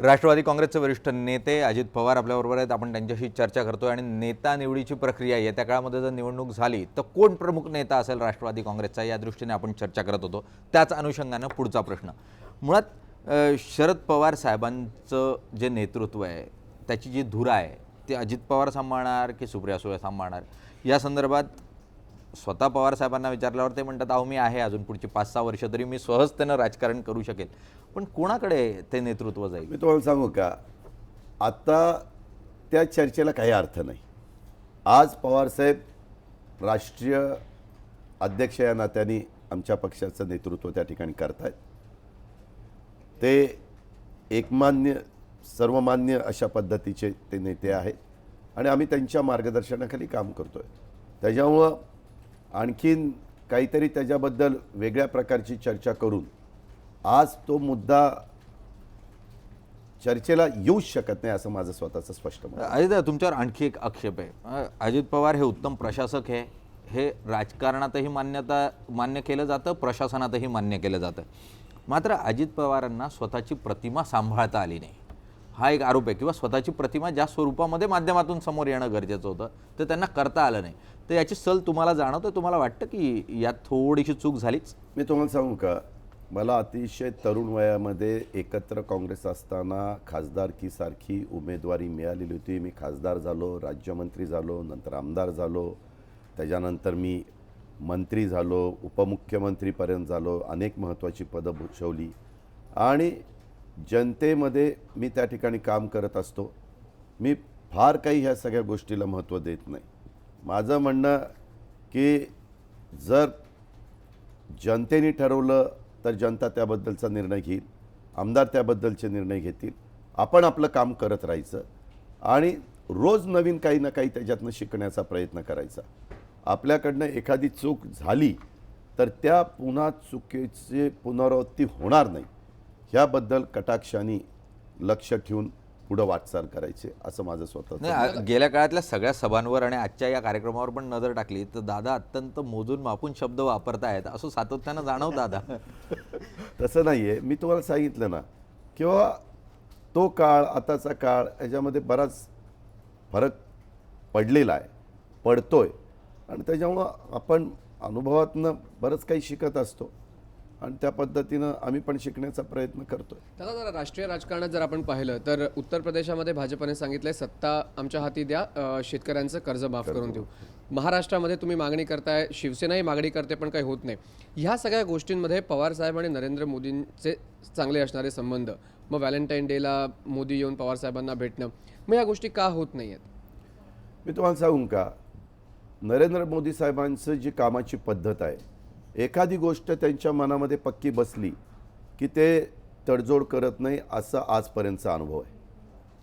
राष्ट्रवादी काँग्रेसचे वरिष्ठ नेते अजित पवार आपल्याबरोबर आहेत. आपण त्यांच्याशी चर्चा करतोय आणि नेता निवडीची प्रक्रिया येत्या काळामध्ये जर निवडणूक झाली तर कोण प्रमुख नेता असेल राष्ट्रवादी काँग्रेसचा, या दृष्टीने आपण चर्चा करत होतो. त्याच अनुषंगाने पुढचा प्रश्न, मुळात शरद पवार साहेबांचं जे नेतृत्व आहे त्याची जी धुरा आहे ती अजित पवार सांभाळणार की सुप्रिया सुळे सांभाळणार, या संदर्भात स्वतः पवार साहेबांना विचारल्यावर ते म्हणतात, अहो मी आहे अजून पुढची 5-6 वर्ष तरी मी सहजतेनं राजकारण करू शकेल. पण कोणाकडे ते नेतृत्व जाईल? मी तुम्हाला सांगू का, आता त्या चर्चेला काही अर्थ नाही. आज पवारसाहेब राष्ट्रीय अध्यक्ष या नात्याने आमच्या पक्षाचं नेतृत्व त्या ठिकाणी करतायत. ते एकमान्य सर्वमान्य अशा पद्धतीचे ते नेते आहेत आणि आम्ही त्यांच्या मार्गदर्शनाखाली काम करतोय. त्याच्यामुळं आणखीन काहीतरी त्याच्याबद्दल वेगळ्या प्रकारची चर्चा करून आज तो मुद्दा चर्चेला येऊच शकत नाही असं माझं स्वतःचं स्पष्ट मत आहे. अजित, तुमच्यावर आणखी एक आक्षेप आहे. अजित पवार हे उत्तम प्रशासक आहे, हे राजकारणातही मान्य केलं जातं, प्रशासनातही मान्य केलं जातं. मात्र अजित पवारांना स्वतःची प्रतिमा सांभाळता आली नाही, हा एक आरोप आहे. किंवा स्वतःची प्रतिमा ज्या स्वरूपामध्ये माध्यमातून समोर येणं गरजेचं होतं ते त्यांना करता आलं नाही. तर याची सल तुम्हाला जाणवतं? तुम्हाला वाटतं की यात थोडीशी चूक झालीच? मी तुम्हाला सांगू का, मला अतिशय तरुण वयामध्ये एकत्र काँग्रेस असताना खासदारकीसारखी उमेदवारी मिळालेली होती. मी खासदार झालो, राज्यमंत्री झालो, नंतर आमदार झालो, त्याच्यानंतर मी मंत्री झालो, उपमुख्यमंत्रीपर्यंत झालो, अनेक महत्त्वाची पदं भूषवली आणि जनतेमध्ये मी त्या ठिकाणी काम करत असतो. मी फार काही ह्या सगळ्या गोष्टीला महत्त्व देत नाही. माझं म्हणणं की जर जनतेने ठरवलं तर जनता त्याबद्दलचा निर्णय घेईल, आमदार त्याबद्दलचे निर्णय घेतील. आपण आपलं काम करत राहायचं आणि रोज नवीन काही ना काही त्याच्यातनं शिकण्याचा प्रयत्न करायचा. आपल्याकडनं एखादी चूक झाली तर त्या पुन्हा चुकीची पुनरावृत्ती होणार नाही ह्याबद्दल कटाक्षाने लक्ष ठेवून पुढं वाटचाल करायचे असं माझं स्वतः. गेल्या काळातल्या सगळ्या सभांवर आणि आजच्या या कार्यक्रमावर पण नजर टाकली तर दादा अत्यंत मोजून मापून शब्द वापरतायत असं सातत्यानं जाणवतं दादा. तसं नाही आहे. मी तुम्हाला सांगितलं ना, किंवा तो काळ आताचा काळ याच्यामध्ये बराच फरक पडलेला आहे, पडतोय आणि त्याच्यामुळं आपण अनुभवातनं बरंच काही शिकत असतो आणि त्या पद्धतीनं आम्ही पण शिकण्याचा प्रयत्न करतोय. दादा, जरा राष्ट्रीय राजकारणात जर आपण पाहिलं तर उत्तर प्रदेशामध्ये भाजपने सांगितलंय सत्ता आमच्या हाती द्या, शेतकऱ्यांचं कर्ज माफ करून देऊ. महाराष्ट्रामध्ये तुम्ही मागणी करताय, शिवसेनाही मागणी करते पण काही होत नाही. ह्या सगळ्या गोष्टींमध्ये पवारसाहेब आणि नरेंद्र मोदींचे चांगले असणारे संबंध, मग व्हॅलेंटाईन डेला मोदी येऊन पवारसाहेबांना भेटणं, मग या गोष्टी का होत नाही आहेत? मी तुम्हाला सांगू का, नरेंद्र मोदी साहेबांचं जी कामाची पद्धत आहे, एखादी गोष्ट त्यांच्या मनामध्ये पक्की बसली की ते तडजोड करत नाही असा आजपर्यंतचा अनुभव आहे.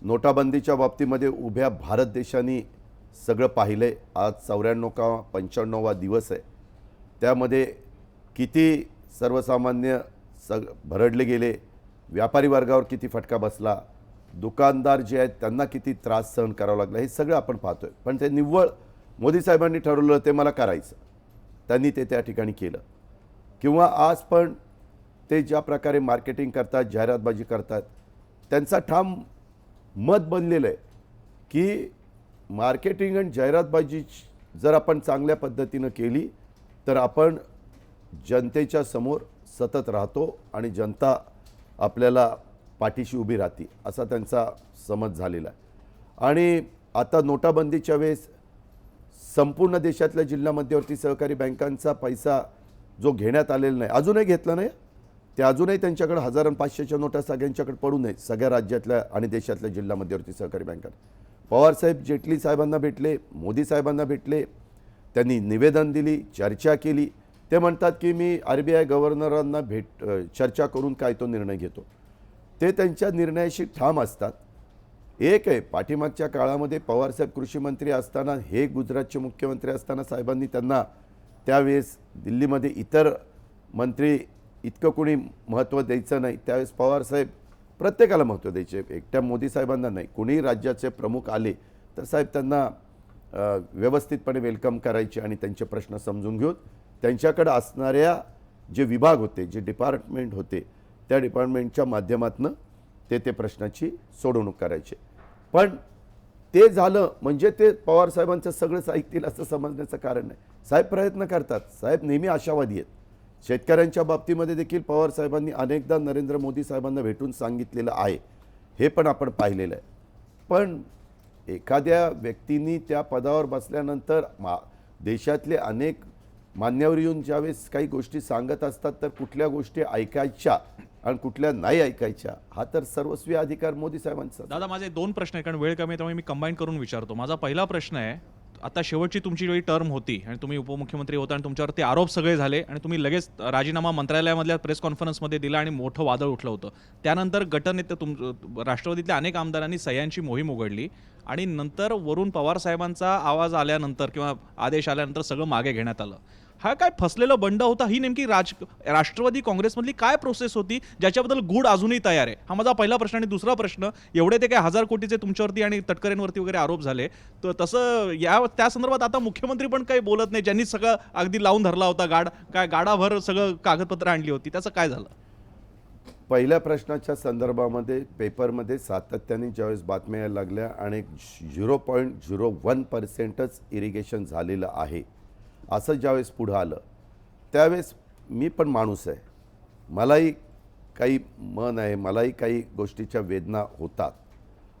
नोटाबंदीच्या बाबतीमध्ये उभ्या भारत देशाने सगळं पाहिलं आहे. आज 94वा दिवस आहे. त्यामध्ये किती सर्वसामान्य भरडले गेले, व्यापारी वर्गावर किती फटका बसला, दुकानदार जे आहेत त्यांना किती त्रास सहन करावा लागला, हे सगळं आपण पाहतोय. पण ते निव्वळ मोदी साहेबांनी ठरवलं ते मला करायचं, त्यांनी ते त्या ठिकाणी केलं. किंवा आज पण ते ज्या प्रकारे मार्केटिंग करतात, जाहिरातबाजी करतात, त्यांचा ठाम मत बनलेलं आहे की मार्केटिंग आणि जाहिरातबाजी जर आपण चांगल्या पद्धतीनं केली तर आपण जनतेच्या समोर सतत राहतो आणि जनता आपल्याला पाठीशी उभी राहते, असा त्यांचा समज झालेला आहे. आणि आता नोटाबंदीच्या वेळेस संपूर्ण देशातल्या जिल्हा मध्यवर्ती सहकारी बँकांचा पैसा जो घेण्यात आलेला नाही, अजूनही घेतला नाही, ते अजूनही त्यांच्याकडे 1000 आणि 500च्या नोटा सगळ्यांच्याकडे पडून आहेत, सगळ्या राज्यातल्या आणि देशातल्या जिल्हा मध्यवर्ती सहकारी बँकांना. पवारसाहेब जेटली साहेबांना भेटले, मोदी साहेबांना भेटले, त्यांनी निवेदन दिली, चर्चा केली. ते म्हणतात की मी RBI गव्हर्नरांना चर्चा करून काय तो निर्णय घेतो. ते त्यांच्या निर्णयाशी ठाम असतात. एक आहे, पाठीमागच्या काळामध्ये पवारसाहेब कृषी मंत्री असताना, हे गुजरातचे मुख्यमंत्री असताना साहेबांनी त्यांना त्यावेळेस दिल्लीमध्ये इतर मंत्री इतकं कोणी महत्त्व द्यायचं नाही, त्यावेळेस पवारसाहेब प्रत्येकाला महत्त्व द्यायचे, एकट्या मोदी साहेबांना नाही. कोणीही राज्याचे प्रमुख आले तर साहेब त्यांना व्यवस्थितपणे वेलकम करायचे आणि त्यांचे प्रश्न समजून घेऊन त्यांच्याकडे असणाऱ्या जे विभाग होते, जे डिपार्टमेंट होते, त्या डिपार्टमेंटच्या माध्यमातून ते प्रश्नाची सोडवणूक करायची. पण ते झालं म्हणजे ते पवारसाहेबांचं सगळंच ऐकतील असं समजण्याचं कारण नाही. साहेब प्रयत्न करतात, साहेब नेहमी आशावादी आहेत. शेतकऱ्यांच्या बाबतीमध्ये देखील पवारसाहेबांनी अनेकदा नरेंद्र मोदी साहेबांना भेटून सांगितलेलं आहे, हे पण आपण पाहिलेलं आहे. पण एखाद्या व्यक्तींनी त्या पदावर बसल्यानंतर देशातले अनेक मान्यवर येऊन ज्यावेळेस काही गोष्टी सांगत असतात तर कुठल्या गोष्टी ऐकायच्या आणि कुठल्या नाही ऐकायच्या हा तर सर्वस्वी अधिकार मोदी साहेबांचा. दादा माझे 2 प्रश्न आहे कारण वेळ कमी आहे त्यामुळे मी कंबाईन करून विचारतो. माझा पहिला प्रश्न आहे, आता शेवटची तुमची वेळी टर्म होती आणि तुम्ही उपमुख्यमंत्री होता आणि तुमच्यावरती आरोप सगळे झाले आणि तुम्ही लगेच राजीनामा मंत्रालयामधल्या प्रेस कॉन्फरन्समध्ये दिला आणि मोठं वादळ उठलं होतं. त्यानंतर गटनेते राष्ट्रवादीतल्या अनेक आमदारांनी सह्यांची मोहीम उघडली आणि नंतर वरून पवार साहेबांचा आवाज आल्यानंतर किंवा आदेश आल्यानंतर सगळं मागे घेण्यात आलं. हा काय फसलेलं बंड होता? ही नेमकी राष्ट्रवादी काँग्रेसमधली काय प्रोसेस होती ज्याच्याबद्दल गूढ अजूनही तयार आहे? हा माझा पहिला प्रश्न. आणि दुसरा प्रश्न, एवढे ते काय 1000 कोटीचे तुमच्यावरती आणि तटकरेंवरती वगैरे आरोप झाले, तर तसं त्या संदर्भात आता मुख्यमंत्री पण काही बोलत नाही, ज्यांनी सगळं अगदी लावून धरला होता, गाडाभर सगळं कागदपत्र आणली होती, त्याचं काय झालं? पहिल्या प्रश्नाच्या संदर्भामध्ये पेपरमध्ये सातत्याने ज्यावेळेस बातम्या यायला लागल्या आणि 0.01%च इरिगेशन झालेलं आहे असं ज्यावेळेस पुढं आलं त्यावेळेस मी पण माणूस आहे, मलाही काही मन आहे, मलाही काही गोष्टीच्या वेदना होतात.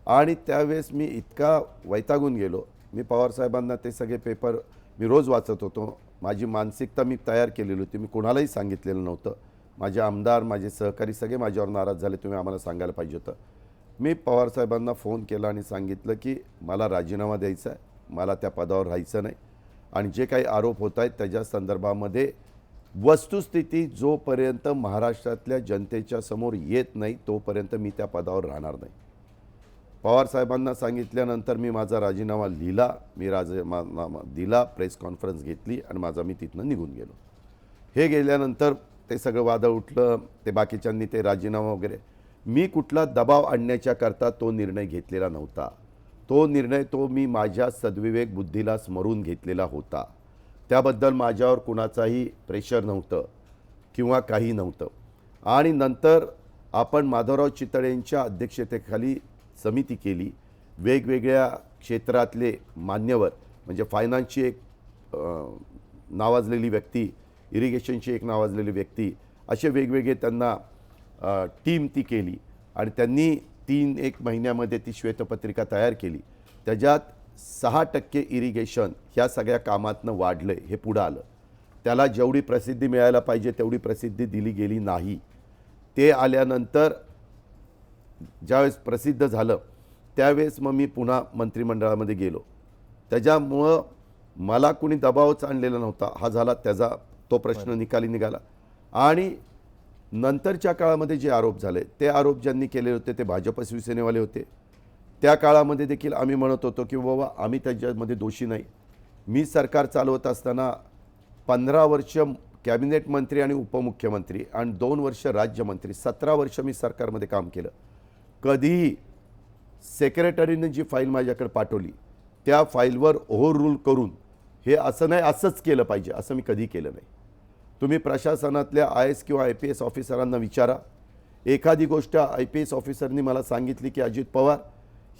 आणि त्यावेळेस मी इतका वैतागून गेलो. मी पवारसाहेबांना ते सगळे पेपर मी रोज वाचत होतो. माझी मानसिकता मी तयार केलेली होती, मी कोणालाही सांगितलेलं नव्हतं. माझे आमदार, माझे सहकारी सगळे माझ्यावर नाराज झाले, तुम्ही आम्हाला सांगायला पाहिजे होतं. मी पवारसाहेबांना फोन केला आणि सांगितलं की मला राजीनामा द्यायचा आहे, मला त्या पदावर राहायचं नाही आणि जे काही आरोप होत आहेत त्याच्या संदर्भामध्ये वस्तुस्थिती जोपर्यंत महाराष्ट्रातल्या जनतेच्या समोर येत नाही तोपर्यंत मी त्या पदावर राहणार नाही. पवारसाहेबांना सांगितल्यानंतर मी माझा राजीनामा लिहिला, मी राजीनामा दिला, प्रेस कॉन्फरन्स घेतली आणि मी तिथनं निघून गेलो. हे गेल्यानंतर ते सगळं वादळ उठलं, ते बाकीच्यांनी ते राजीनामा वगैरे. मी कुठला दबाव आणण्याच्या करता तो निर्णय घेतलेला नव्हता. तो निर्णय मी माझ्या सद्विवेक बुद्धीला स्मरून घेतलेला होता. त्याबद्दल माझ्यावर कुणाचाही प्रेशर नव्हतं किंवा काही नव्हतं. आणि नंतर आपण माधवराव चितळेंच्या अध्यक्षतेखाली समिती केली. वेगवेगळ्या क्षेत्रातले मान्यवर म्हणजे फायनान्सची एक नावाजलेली व्यक्ती, इरिगेशनची एक नावाजलेली व्यक्ती, असे वेगवेगळे त्यांना टीम ती केली आणि त्यांनी 3-1 महिन्यामध्ये ती श्वेतपत्रिका तयार केली. त्याच्यात 6% इरिगेशन ह्या सगळ्या कामातनं वाढलं हे पुढं आलं. त्याला जेवढी प्रसिद्धी मिळायला पाहिजे तेवढी प्रसिद्धी दिली गेली नाही. ते आल्यानंतर ज्यावेळेस प्रसिद्ध झालं त्यावेळेस मी पुन्हा मंत्रिमंडळामध्ये गेलो. त्याच्यामुळं मला कुणी दबावच आणलेला नव्हता. हा झाला तो प्रश्न निकाली निघाला. आणि नंतरच्या काळामध्ये जे आरोप झाले ते आरोप ज्यांनी केले होते ते भाजप शिवसेनेवाले होते. त्या काळामध्ये देखील आम्ही म्हणत होतो की बाबा आम्ही त्याच्यामध्ये दोषी नाही. मी सरकार चालवत असताना 15 वर्ष कॅबिनेट मंत्री आणि उपमुख्यमंत्री आणि 2 वर्ष राज्यमंत्री, 17 वर्ष मी सरकारमध्ये काम केलं. कधीही सेक्रेटरीने जी फाईल माझ्याकडे पाठवली त्या फाईलवर ओव्हर रूल करून हे असं नाही असंच केलं पाहिजे असं मी कधी केलं नाही. तुम्ही प्रशासनातल्या IAS किंवा IPS ऑफिसरांना विचारा. एखादी गोष्ट IPS ऑफिसरनी मला सांगितली की अजित पवार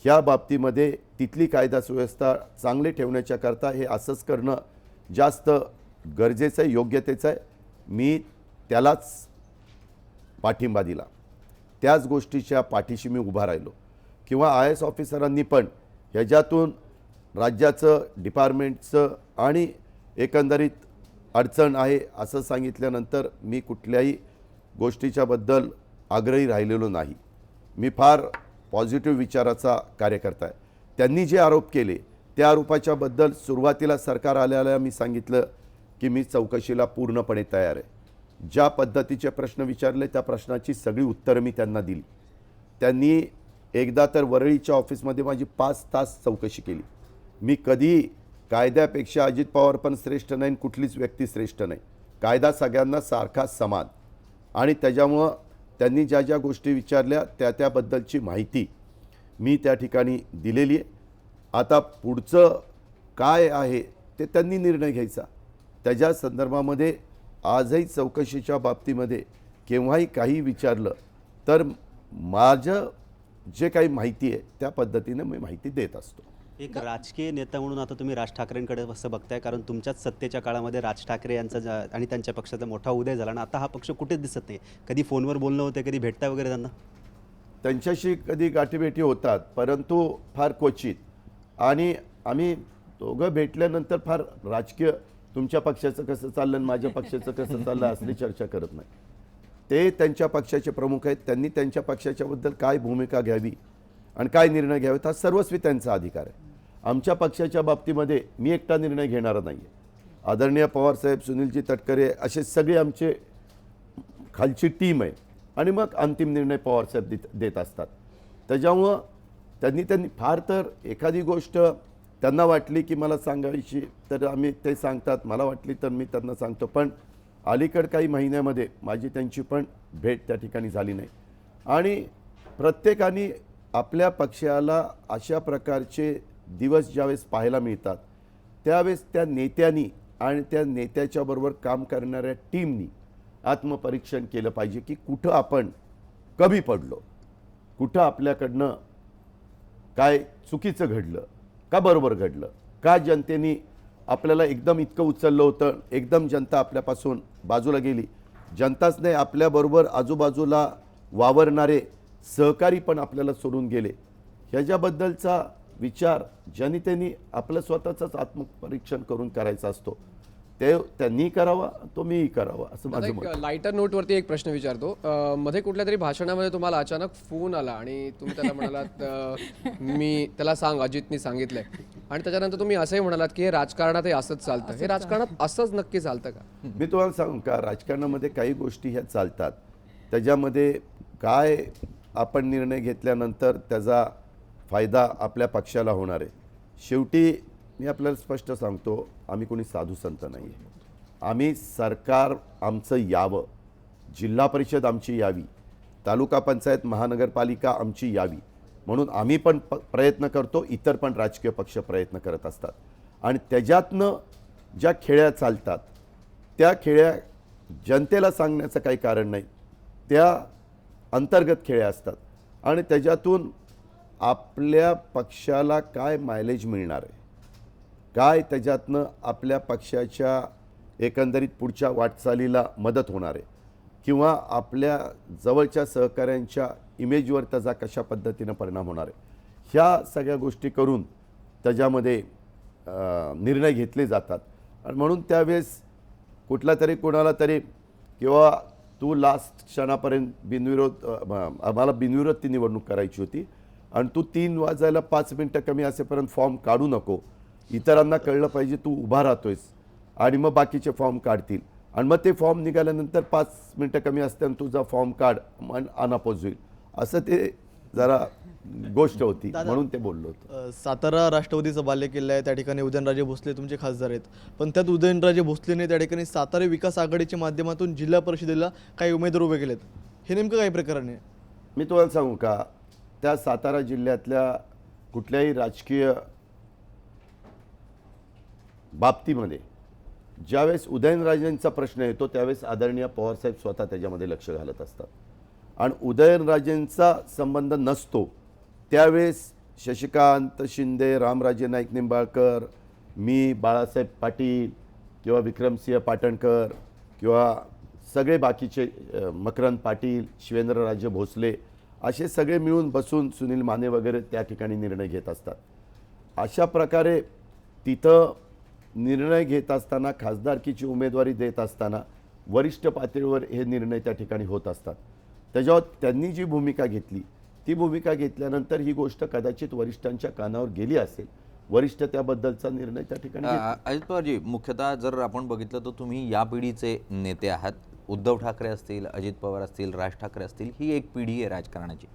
ह्या बाबतीमध्ये तिथली कायदा सुव्यवस्था चांगले ठेवण्याच्या करता हे असंच करणं जास्त गरजेचं आहे, योग्यतेचं आहे. मी त्यालाच पाठिंबा दिला. त्याच गोष्टीच्या पाठीशी मी उभा राहिलो. किंवा IAS ऑफिसरांनी पण ह्याच्यातून राज्याचं, डिपार्टमेंटचं आणि एकंदरीत अडचण आहे असं सांगितल्यानंतर मी कुठल्याही गोष्टीच्याबद्दल आग्रही राहिलेलो नाही. मी फार पॉझिटिव्ह विचाराचा कार्यकर्ता आहे. त्यांनी जे आरोप केले त्या आरोपाच्याबद्दल सुरुवातीला सरकार आल्याला मी सांगितलं की मी चौकशीला पूर्णपणे तयार आहे. ज्या पद्धतीचे प्रश्न विचारले त्या प्रश्नाची सगळी उत्तरं मी त्यांना दिली. त्यांनी एकदा तर वरळीच्या ऑफिसमध्ये माझी 5 तास चौकशी केली. मी कधी कायद्यापेक्षा अजित पवार पण श्रेष्ठ नाही, कुठलीच व्यक्ती श्रेष्ठ नाही. कायदा सगळ्यांना सारखा समान. आणि त्याच्यामुळं त्यांनी ज्या ज्या गोष्टी विचारल्या त्याबद्दलची माहिती मी त्या ठिकाणी दिलेली आहे. आता पुढचं काय आहे ते त्यांनी निर्णय घ्यायचा. त्याच्या संदर्भामध्ये आजही चौकशीच्या बाबतीमध्ये केव्हाही काही विचारलं तर माझं जे काही माहिती आहे त्या पद्धतीने मी माहिती देत असतो. एक राजकीय नेता म्हणून आता तुम्ही राज ठाकरेंकडे कसं बघताय, कारण तुमच्याच सत्तेच्या काळामध्ये राज ठाकरे यांचा आणि त्यांच्या पक्षाचा मोठा उदय झाला आणि आता हा पक्ष कुठेच दिसत नाही. कधी फोनवर बोलणं होते, कधी भेटताय वगैरे त्यांना? त्यांच्याशी कधी गाठीभेटी होतात, परंतु फार क्वचित. आणि आम्ही दोघं भेटल्यानंतर फार राजकीय तुमच्या पक्षाचं कसं चाललं आणि माझ्या पक्षाचं कसं चाललं असली चर्चा करत नाही. ते त्यांच्या पक्षाचे प्रमुख आहेत, त्यांनी त्यांच्या पक्षाच्याबद्दल काय भूमिका घ्यावी आणि काय निर्णय घ्यावेत हा सर्वस्वी त्यांचा अधिकार आहे. आमच्या पक्षाच्या बाबतीमध्ये मी एकटा निर्णय घेणारा नाही आहे. आदरणीय पवारसाहेब, सुनीलजी तटकरे असे सगळे आमचे खालची टीम आहे आणि मग अंतिम निर्णय पवारसाहेब देत असतात. त्याच्यामुळं त्यांनी फार तर एखादी गोष्ट त्यांना वाटली की मला सांगायची तर आम्ही ते सांगतात, मला वाटली तर मी त्यांना सांगतो. पण अलीकड काही महिन्यामध्ये माझी त्यांची पण भेट त्या ठिकाणी झाली नाही. आणि प्रत्येकाने आपल्या पक्षाला अशा प्रकारचे दिवस ज्यावेळेस पाहायला मिळतात त्यावेळेस त्या नेत्यांनी आणि त्या नेत्याच्या बरोबर काम करणाऱ्या टीमनी आत्मपरीक्षण केलं पाहिजे की कुठं आपण कमी पडलो, कुठं आपल्याकडनं काय चुकीचं घडलं, का बरोबर घडलं, का जनतेने आपल्याला एकदम इतकं उचललं होतं, एकदम जनता आपल्यापासून बाजूला गेली. जनताच नाही, आपल्याबरोबर आजूबाजूला वावरणारे सहकारी पण आपल्याला सोडून गेले. ह्याच्याबद्दलचा विचार जनतेने आपलं स्वतःचंच आत्मपरीक्षण करून करायचा असतो. ते त्यांनी करावा, तो मीही करावा असं आता माझं मत. एक लाईटर नोटवरती एक प्रश्न विचारतो. मध्ये कुठल्या तरी भाषणामध्ये तुम्हाला अचानक फोन आला आणि तुम्ही त्याला म्हणालात मी त्याला सांग, अजितनी सांगितलंय. आणि त्याच्यानंतर तुम्ही असंही म्हणालात की हे राजकारणात हे असंच चालतं. हे राजकारणात असंच नक्की चालतं का? मी तुम्हाला सांगू का, राजकारणामध्ये काही गोष्टी ह्या चालतात, त्याच्यामध्ये काय आपण निर्णय घेतल्यानंतर त्याचा फायदा आपल्या पक्षाला होणार आहे. शेवटी मी आपल्याला स्पष्ट सांगतो, आम्ही कोणी साधू संत नाही आहे. आम्ही सरकार आमचं यावं, जिल्हा परिषद आमची यावी, तालुका पंचायत महानगरपालिका आमची यावी म्हणून आम्ही पण प्रयत्न करतो, इतर पण राजकीय पक्ष प्रयत्न करत असतात. आणि त्याच्यातनं ज्या खेळ्या चालतात त्या खेळ्या जनतेला सांगण्याचं काही कारण नाही, त्या अंतर्गत खेळ्या असतात. आणि त्याच्यातून आपल्या पक्षाला काय मायलेज मिळणार आहे, काय त्याच्यातनं आपल्या पक्षाच्या एकंदरीत पुढच्या वाटचालीला मदत होणार आहे, किंवा आपल्या जवळच्या सहकाऱ्यांच्या इमेजवर त्याचा कशा पद्धतीनं परिणाम होणार आहे, ह्या सगळ्या गोष्टी करून त्याच्यामध्ये निर्णय घेतले जातात. आणि म्हणून त्यावेळेस कुठला तरी कोणाला तरी किंवा तू लास्ट क्षणापर्यंत बिनविरोध आम्हाला बिनविरोध ती निवडणूक करायची होती आणि तू 3 वाजायला 5 मिनटं कमी असेपर्यंत फॉर्म काढू नको, इतरांना कळलं पाहिजे तू उभा राहतोयस आणि मग बाकीचे फॉर्म काढतील. आणि मग ते फॉर्म निघाल्यानंतर 5 मिनटं कमी असताना तुझा फॉर्म काढ मन अनापोज होईल, असं ते जरा गोष्ट होती म्हणून ते बोललो होतो. सातारा राष्ट्रवादीचा बालेकिल्ला आहे, त्या ठिकाणी उदयनराजे भोसले तुमचे खासदार आहेत. पण त्यात उदयनराजे भोसलेने त्या ठिकाणी सातारा विकास आघाडीच्या माध्यमातून जिल्हा परिषदेला काही उमेदवार उभे केलेत. हे नेमकं काही प्रकरण आहे? मी तुम्हाला सांगू का, त्या सातारा जिल्ह्यातल्या कुठल्याही राजकीय बाबतीमध्ये ज्यावेळेस उदयनराजेंचा प्रश्न येतो त्यावेळेस आदरणीय पवारसाहेब स्वतः त्याच्यामध्ये लक्ष घालत असतात. आणि उदयनराजेंचा संबंध नसतो त्यावेळेस शशिकांत शिंदे, रामराजे नाईक निंबाळकर, मी, बाळासाहेब पाटील किंवा विक्रमसिंह पाटणकर किंवा सगळे बाकीचे मकरंद पाटील, शिवेंद्रराजे भोसले असे सगळे मिळून बसून सुनील माने वगैरे त्या ठिकाणी निर्णय घेत असतात. अशा प्रकारे तिथं निर्णय घेत असताना, खासदारकीची उमेदवारी देत असताना वरिष्ठ पातळीवर हे निर्णय त्या ठिकाणी होत असतात. त्याच्यावर त्यांनी जी भूमिका घेतली ती भूमिका घेतल्यानंतर ही गोष्ट कदाचित वरिष्ठांच्या कानावर गेली असेल, वरिष्ठ त्याबद्दलचा निर्णय त्या ठिकाणी घेतला. अजित पवारजी, मुख्यतः जर आपण बघितलं तर तुम्ही या पिढीचे नेते आहात. उद्धव ठाकरे असतील, अजित पवार असतील, राज ठाकरे असतील, ही एक पिढी आहे राजकारणाची.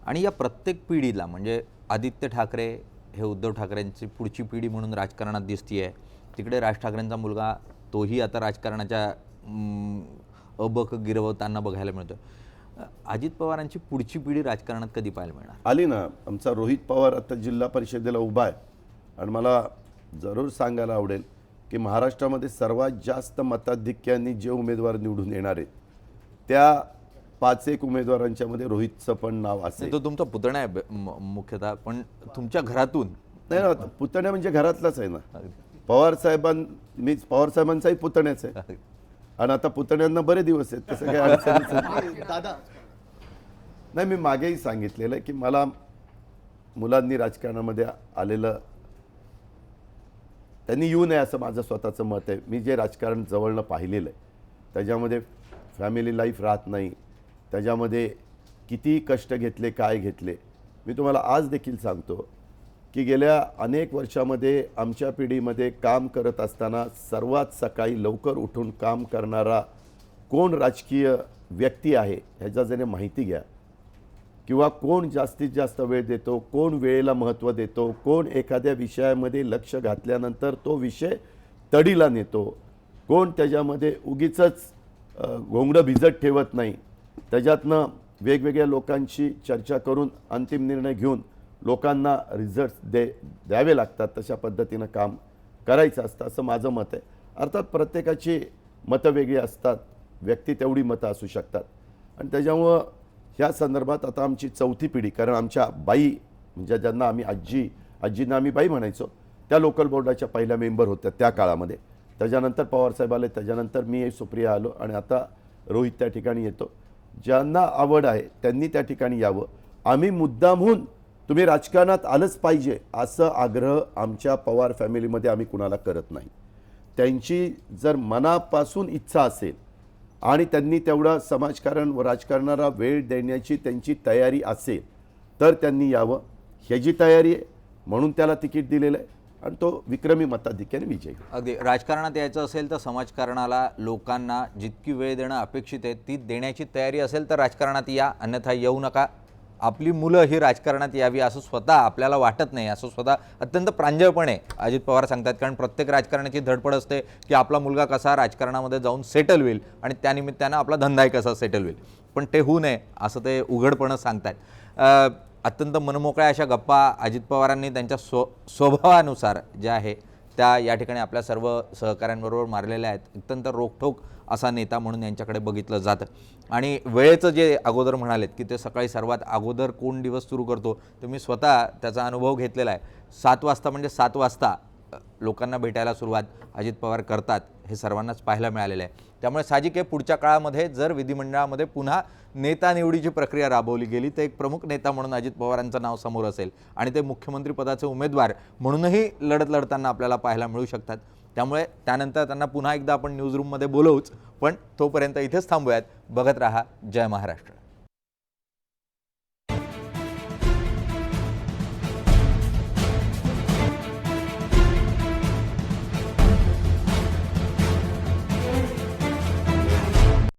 आणि या प्रत्येक पिढीला म्हणजे आदित्य ठाकरे हे उद्धव ठाकरेंची पुढची पिढी म्हणून राजकारणात दिसतीये. तिकडे राज ठाकरेंचा मुलगा तोही आता राजकारणाच्या अबक गिरवताना बघायला मिळतो. अजित पवारांची पुढची पिढी राजकारणात कधी पाहायला मिळणार? आली ना. आमचा रोहित पवार आता जिल्हा परिषदेला उभा आहे आणि मला जरूर सांगायला आवडेल की महाराष्ट्रामध्ये सर्वात जास्त मताधिक्यांनी जे उमेदवार निवडून येणार आहेत त्या 5-1 उमेदवारांच्या मध्ये रोहितचं पण नाव असेल. तो तुमचा पुतण्या आहे मुख्यतः, पण तुमच्या घरातून नाही ना, पुतण्या म्हणजे घरातलाच आहे ना. मी पवार साहेबांचाही पुतण्याच आहे आणि आता पुतण्यांना बरे दिवस आहेत, तसं काही अडचणच नाही. दादा नाही, मी मागेही सांगितलेलं आहे की मला मुलांनी राजकारणामध्ये आलेलं त्यांनी येऊ नये असं माझं स्वतःचं मत आहे. मी जे राजकारण जवळनं पाहिलेलं आहे त्याच्यामध्ये फॅमिली लाईफ राहत नाही, त्याच्यामध्ये किती कष्ट घेतले, काय घेतले. मी तुम्हाला आज देखील सांगतो की गेल्या अनेक वर्षामध्ये आमच्या पिढीमध्ये काम करत असताना सर्वात सकाळी लवकर उठून काम करणारा कोण राजकीय व्यक्ती आहे ह्याचा जरी माहिती घ्या, किंवा कोण जास्तीत जास्त वेळ देतो, कोण वेळेला महत्त्व देतो, कोण एखाद्या विषयामध्ये लक्ष घातल्यानंतर तो विषय तडीला नेतो, कोण त्याच्यामध्ये उगीचच घोंगडं भिजत ठेवत नाही, त्याच्यातनं वेगवेगळ्या लोकांशी चर्चा करून अंतिम निर्णय घेऊन लोकांना रिझल्ट द्यावे लागतात, तशा पद्धतीनं काम करायचं असतं असं माझं मत आहे. अर्थात प्रत्येकाची मतं वेगळी असतात, व्यक्ती तेवढी मतं असू शकतात आणि त्याच्यामुळं ह्या संदर्भात आता आमची 4थी पिढी, कारण आमच्या बाई म्हणजे ज्यांना आम्ही आजींना आम्ही बाई म्हणायचो, त्या लोकल बोर्डाच्या पहिल्या मेंबर होत्या त्या काळामध्ये. त्याच्यानंतर पवारसाहेब आले, त्याच्यानंतर मी सुप्रिया आलो आणि आता रोहित त्या ठिकाणी येतो. ज्यांना आवड आहे त्यांनी त्या ठिकाणी यावं. आम्ही मुद्दामहून तुम्ही राजकारणात आलंच पाहिजे असं आग्रह आमच्या पवार फॅमिलीमध्ये आम्ही कुणाला करत नाही. त्यांची जर मनापासून इच्छा असेल आणि त्यांनी तेवढा समाजकारण व राजकारणाला वेळ देण्याची त्यांची तयारी असेल तर त्यांनी यावं. ह्याची तयारी आहे म्हणून त्याला तिकीट दिलेलं आहे आणि तो विक्रमी मताधिक्याने विजयी. अगदी राजकारणात यायचं असेल तर समाजकारणाला लोकांना जितकी वेळ देणं अपेक्षित आहे ती देण्याची तयारी असेल तर राजकारणात या, अन्यथा येऊ नका. आपली मुलं ही राजकारणात यावी असं स्वतः आपल्याला वाटत नाही, असं स्वतः अत्यंत प्रांजळपणे अजित पवार सांगतात. कारण प्रत्येक राजकारणाची धडपड असते की आपला मुलगा कसा राजकारणामध्ये जाऊन सेटल होईल आणि त्यानिमित्तानं आपला धंदाही कसा सेटल होईल, पण ते होऊ नये असं ते उघडपणं सांगतात. अत्यंत मनमोकळ्या अशा गप्पा अजित पवारांनी त्यांच्या स्वभावानुसार ज्या आहे त्या या ठिकाणी आपल्या सर्व सहकाऱ्यांबरोबर मारलेल्या आहेत. अत्यंत रोखठोक असा नेता म्हणून यांच्याकडे बघितलं जातं. आणि वेळेचं जे अगोदर म्हणालेत की ते सकाळी सर्वात अगोदर कोण दिवस सुरू करतो, तर मी स्वतः त्याचा अनुभव घेतलेला आहे. 7 वाजता म्हणजे 7 वाजता लोकांना भेटायला सुरुवात अजित पवार करतात हे सर्वांनाच पाहायला मिळालेलं आहे. त्यामुळे साहजिक आहे पुढच्या काळामध्ये जर विधिमंडळामध्ये पुन्हा नेता निवडीची प्रक्रिया राबवली गेली तर एक प्रमुख नेता म्हणून अजित पवारांचं नाव समोर असेल आणि ते मुख्यमंत्री पदाचे उमेदवार म्हणूनही लढताना आपल्याला पाहायला मिळू शकतात. त्यामुळे त्यानंतर त्यांना पुन्हा एकदा आपण न्यूजरूममध्ये बोलवूच, पण तोपर्यंत इथेच थांबूयात. बघत राहा जय महाराष्ट्र.